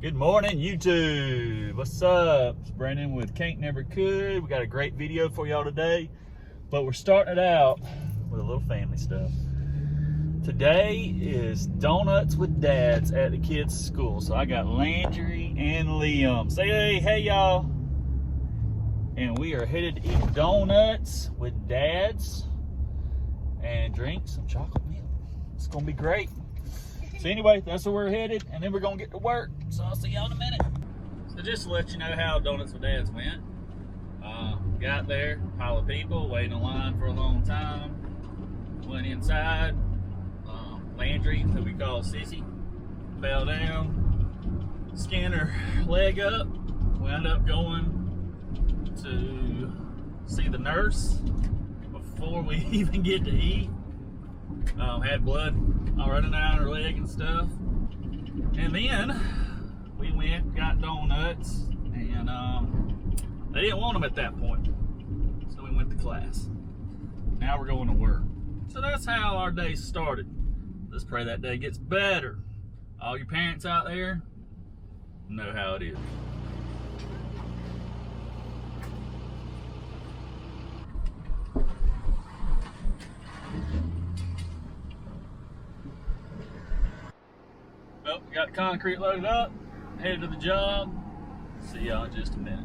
Good morning, YouTube. What's up? It's Brandon with Can't Never Could. We got a great video for y'all today, but we're starting it out with a little family stuff. Today is donuts with dads at the kids' school. So I got Landry and Liam. Say hey y'all. And we are headed to eat donuts with dads and drink some chocolate milk. It's gonna be great. So anyway, that's where we're headed, and then we're gonna get to work. So I'll see y'all in a minute. So just to let you know how Donuts with Dads went. Got there, pile of people, waiting in line for a long time. Went inside. Landry, who we call Sissy, fell down, skinned her leg up. Wound up going to see the nurse before we even get to eat. Had blood all running down her leg and stuff. And then we went, got donuts, and they didn't want them at that point. So we went to class. Now we're going to work. So that's how our day started. Let's pray that day gets better. All your parents out there know how it is. Well, we got the concrete loaded up, headed to the job. See y'all in just a minute.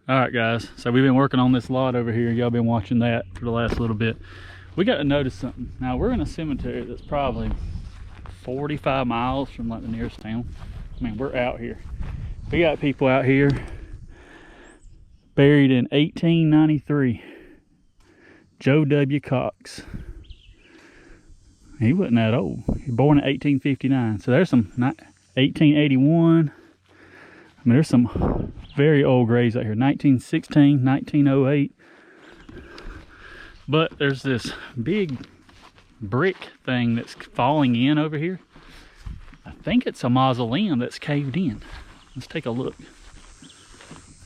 All right, guys, so we've been working on this lot over here. Y'all been watching that for the last little bit. We got to notice something. Now, we're in a cemetery that's probably 45 miles from like the nearest town. I mean, we're out here. We got people out here buried in 1893. Joe W. Cox. He wasn't that old. He was born in 1859. So there's some 1881. I mean, there's some very old graves out here. 1916, 1908. But there's this big brick thing that's falling in over here. I think it's a mausoleum that's caved in. Let's take a look.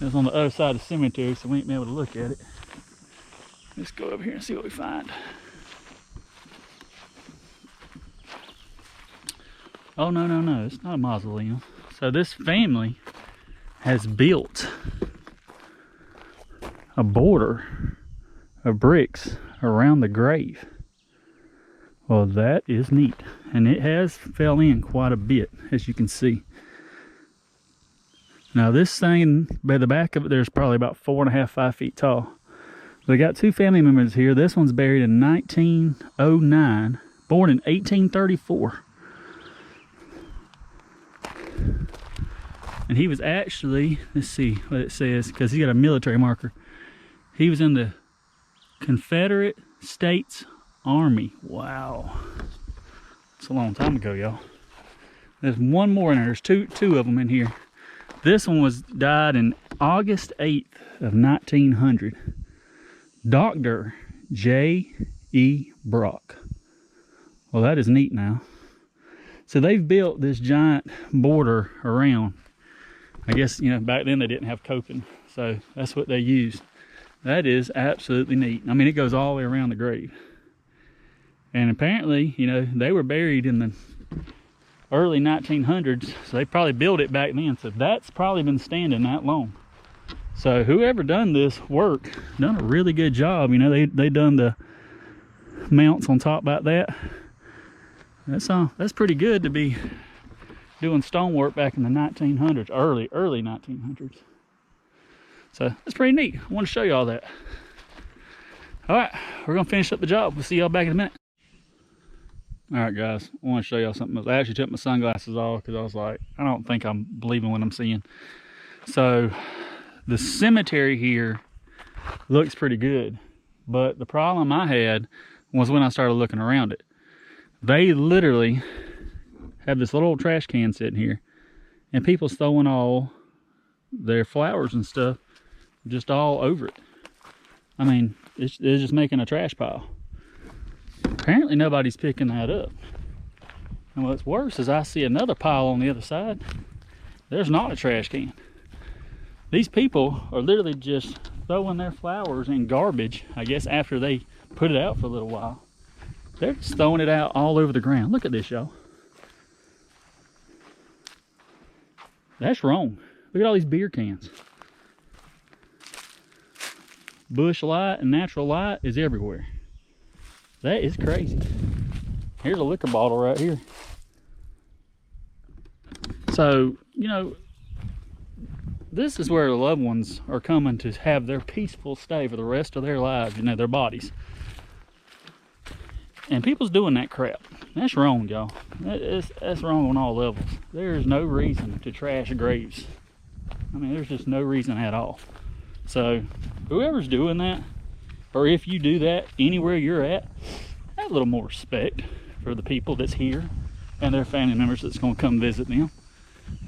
It's on the other side of the cemetery, so we ain't been able to look at it. Let's go over here and see what we find. Oh, no, it's not a mausoleum. So this family has built a border of bricks around the grave. Well, that is neat. And it has fell in quite a bit, as you can see. Now this thing, by the back of it, there's probably about 4.5, 5 feet tall. They got two family members here. This one's buried in 1909, born in 1834. And he was actually, let's see what it says, because he got a military marker. He was in the Confederate States Army. Wow. That's a long time ago, y'all. There's one more in there. There's two of them in here. This one died in August 8th of 1900. Dr. J.E. Brock. Well, that is neat now. So they've built this giant border around. I guess, you know, back then they didn't have coping, so that's what they used. That is absolutely neat. I mean, it goes all the way around the grave. And apparently, you know, they were buried in the early 1900s, so they probably built it back then. So that's probably been standing that long. So whoever done this work done a really good job. You know, they done the mounts on top like that. That's pretty good to be doing stonework back in the 1900s, early 1900s. So that's pretty neat. I want to show you all that. All right, we're gonna finish up the job. We'll see y'all back in a minute. All right, guys, I want to show y'all something else. I actually took my sunglasses off because I was like, I don't think I'm believing what I'm seeing. So the cemetery here looks pretty good, but the problem I had was when I started looking around it. They literally have this little old trash can sitting here, and people's throwing all their flowers and stuff just all over it. I mean, they're just making a trash pile. Apparently nobody's picking that up. And what's worse is I see another pile on the other side. There's not a trash can. These people are literally just throwing their flowers in garbage, I guess, after they put it out for a little while. They're just throwing it out all over the ground. Look at this, y'all. That's wrong. Look at all these beer cans. Bush light and natural light is everywhere. That is crazy. Here's a liquor bottle right here. So, you know, this is where the loved ones are coming to have their peaceful stay for the rest of their lives, you know, their bodies. And people's doing that crap. That's wrong, y'all. That's wrong on all levels. There's no reason to trash graves. I mean, there's just no reason at all. So, whoever's doing that, or if you do that anywhere you're at, have a little more respect for the people that's here and their family members that's going to come visit them.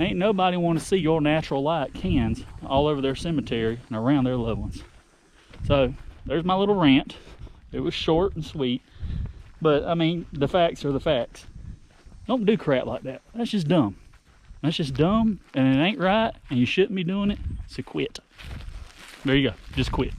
Ain't nobody want to see your natural light cans all over their cemetery and around their loved ones. So, there's my little rant. It was short and sweet. But, I mean, the facts are the facts. Don't do crap like that. That's just dumb. That's just dumb, and it ain't right, and you shouldn't be doing it, so quit. There you go. Just quit.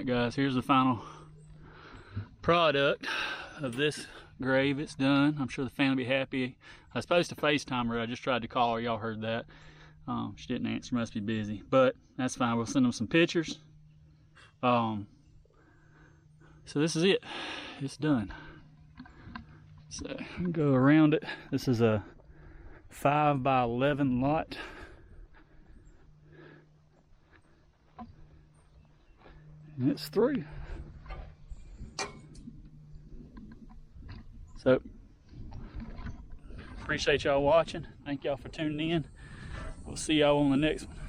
right, guys, here's the final product of this grave. It's done. I'm sure the family will be happy. I was supposed to FaceTime her. I just tried to call her. Y'all heard that. She didn't answer. Must be busy. But that's fine. We'll send them some pictures. So this is it. It's done. So go around it. This is a 5 by 11 lot. And it's through. So appreciate y'all watching. Thank y'all for tuning in. We'll see y'all on the next one.